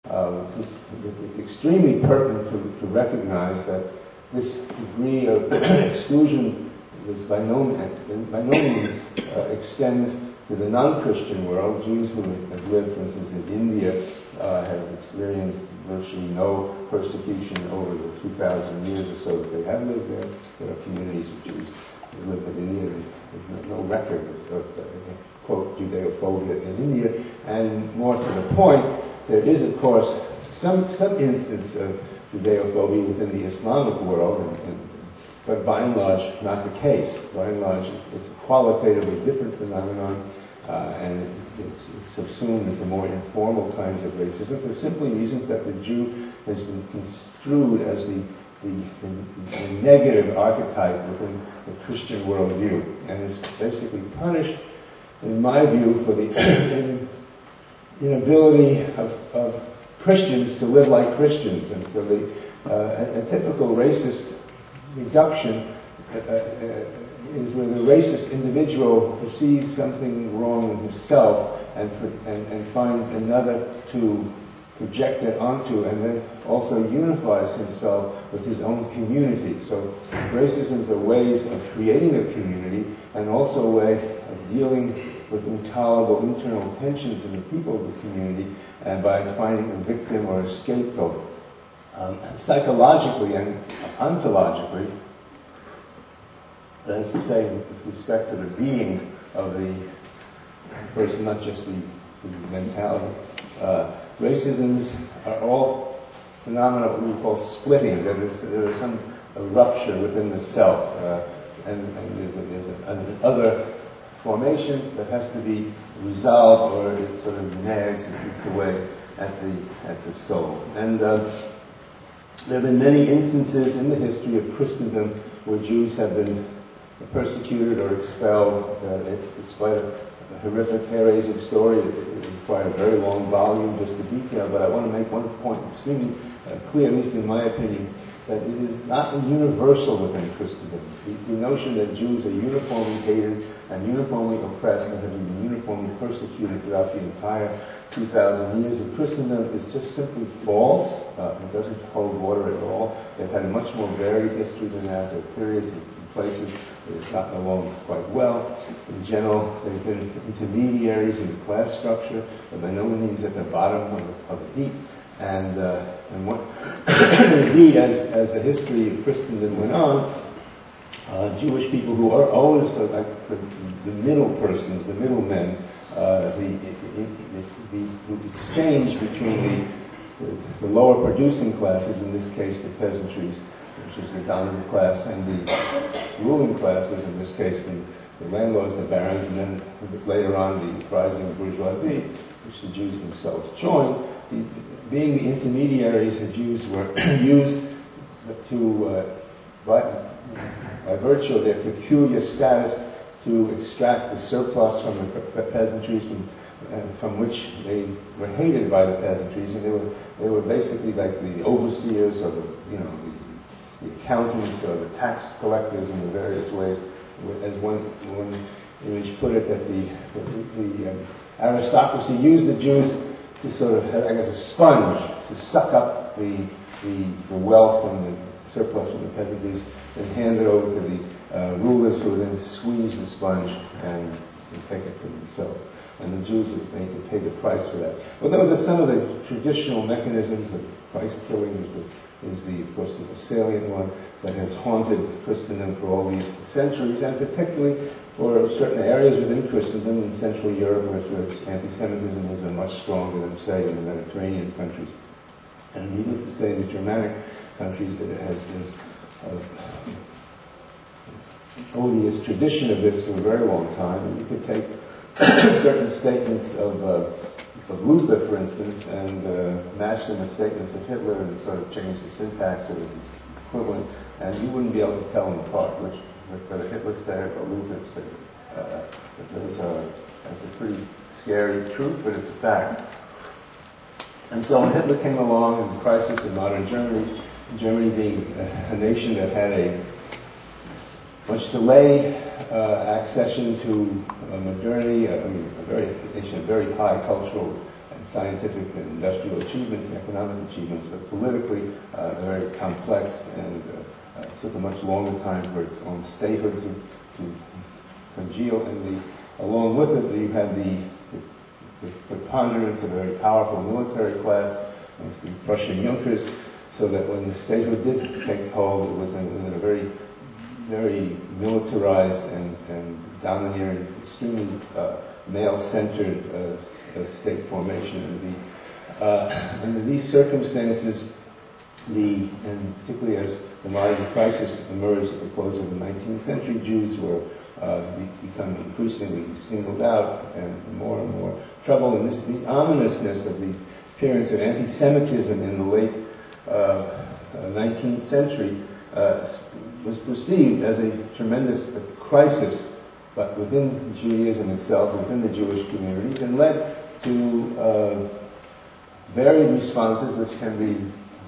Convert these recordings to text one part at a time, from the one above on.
It's extremely pertinent to recognize that this degree of exclusion is by no means extends to the non-Christian world. Jews who have lived, for instance, in India have experienced virtually no persecution over the 2,000 years or so that they have lived there. There are communities of Jews who live in India. There's no record of quote, Judeophobia in India. And more to the point, there is, of course, some instance of Judeophobia within the Islamic world, but by and large, not the case. By and large, it's a qualitatively different phenomenon, and it's subsumed into more informal kinds of racism for simply reasons that the Jew has been construed as the negative archetype within the Christian worldview, and is basically punished, in my view, for the inability of Christians to live like Christians. And so a typical racist reduction is where the racist individual perceives something wrong in himself and finds another to project it onto, and then also unifies himself with his own community. So racisms are ways of creating a community, and also a way of dealing with intolerable internal tensions in the people of the community, and by finding a victim or a scapegoat. Psychologically and ontologically, that is to say, with respect to the being of the person, not just the mentality, racisms are all phenomena what we call splitting. There is some rupture within the self, and there's an other formation that has to be resolved, or it sort of nags and eats away at the soul. And there have been many instances in the history of Christendom where Jews have been persecuted or expelled. It's quite a horrific, hair-raising story. It requires a very long volume just to detail, but I want to make one point extremely clear, at least in my opinion, that it is not universal within Christendom. The notion that Jews are uniformly hated and uniformly oppressed and have been uniformly persecuted throughout the entire 2,000 years of Christendom is just simply false. It doesn't hold water at all. They've had a much more varied history than that. There are periods and places that it's gotten along quite well. In general, they've been intermediaries in the class structure, but by no means at the bottom of the heap. And what indeed, as the history of Christendom went on, Jewish people who are always like the middle persons, the middlemen, the exchange between the lower producing classes, in this case the peasantries, which is the dominant class, and the ruling classes, in this case the landlords, the barons, and then later on the rising bourgeoisie, which the Jews themselves joined. Being the intermediaries, the Jews were used to, by virtue of their peculiar status, to extract the surplus from the peasantries, from which they were hated by the peasantries, and they were basically like the overseers or the accountants or the tax collectors in the various ways. As one image put it, that the aristocracy used the Jews to sort of, I guess, a sponge to suck up the wealth and the surplus from the peasantries and hand it over to the rulers, who would then squeeze the sponge and take it for themselves. And the Jews were made to pay the price for that. Well, those are some of the traditional mechanisms of price killing. Of course, the salient one that has haunted Christendom for all these centuries, and particularly for certain areas within Christendom in Central Europe, where anti-Semitism has been much stronger than, say, in the Mediterranean countries. And needless to say, in the Germanic countries, there has been an odious tradition of this for a very long time. And you could take certain statements of Luther, for instance, and match them with statements of Hitler and sort of change the syntax or the equivalent, and you wouldn't be able to tell them apart, whether Hitler said it or Luther said it. That's a pretty scary truth, but it's a fact. And so when Hitler came along in the crisis in modern Germany being a nation that had a much delayed accession to modernity, a very high cultural and scientific and industrial achievements, economic achievements, but politically very complex, and it took a much longer time for its own statehood to congeal. And along with it, you had the preponderance of a very powerful military class, mostly Prussian Junkers, so that when the statehood did take hold, it was in a very, very militarized and domineering, extremely male-centered state formation. And under these circumstances, and particularly as the modern crisis emerged at the close of the 19th century, Jews were become increasingly singled out and more trouble. And the ominousness of the appearance of anti-Semitism in the late 19th century was perceived as a tremendous crisis, but within Judaism itself, within the Jewish communities, and led to varied responses, which can be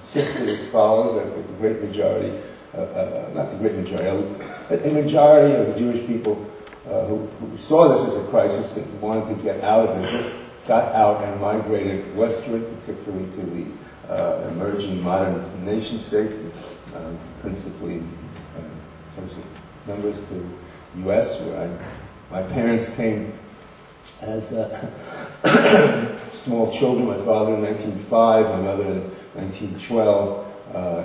sifted as follows. I think the great majority, not the great majority, but a majority of the Jewish people who saw this as a crisis and wanted to get out of it, just got out and migrated westward, particularly to the emerging modern nation states, principally in terms of numbers to the U.S., where my parents came as small children. My father in 1905, my mother in 1912,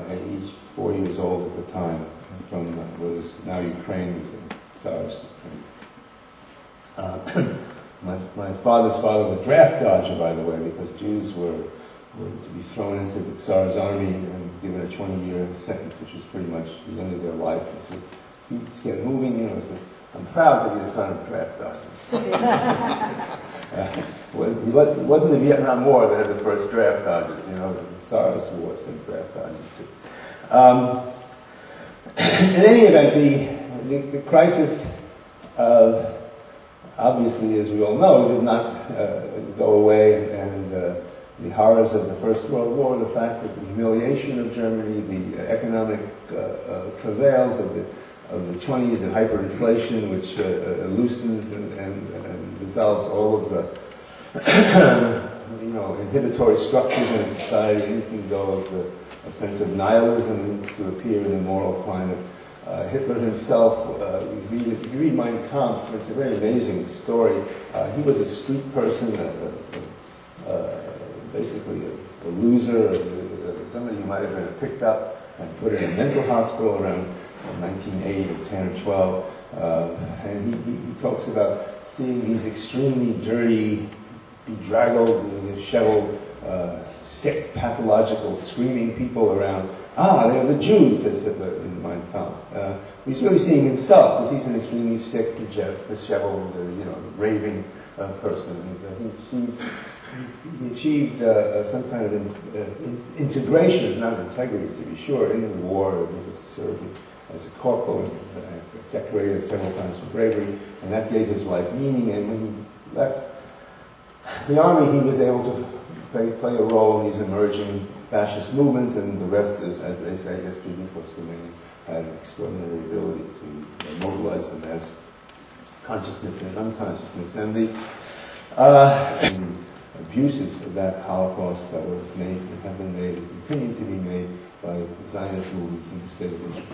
and each 4 years old at the time, from what is now Ukraine, was in Tsarist Ukraine. My father's father was a draft dodger, by the way, because Jews were to be thrown into the Tsar's army and given a 20-year sentence, which was pretty much the end of their life. So let's get moving, you know. So I'm proud to be the son of draft dodgers. It wasn't the Vietnam War that had the first draft dodgers, you know. The Tsarist wars and draft dodgers too. In any event, the crisis, obviously, as we all know, did not go away, and the horrors of the First World War, the fact that the humiliation of Germany, the economic travails of the 20s, the hyperinflation, which loosens and dissolves all of the inhibitory structures in a society. Anything goes. A sense of nihilism to appear in the moral climate. Hitler himself, you read Mein Kampf, it's a very amazing story. He was a street person, basically a loser, somebody who might have been picked up and put in a mental hospital around 1908 or 10 or 12. And he talks about seeing these extremely dirty, bedraggled, disheveled, sick, pathological, screaming people around. They're the Jews, says Hitler in Mein Kampf. He's really seeing himself, because he's an extremely sick, disheveled, raving person. He achieved some kind of integration, not integrity to be sure, in the war. He was served as a corporal and decorated several times for bravery, and that gave his life meaning. And when he left the army, he was able to play a role in these emerging fascist movements, and the rest is, as they say, history, because the man had an extraordinary ability to mobilize the mass consciousness and unconsciousness, and the abuses of that Holocaust that were made and have been made and continue to be made by the Zionist movements in the state of Israel.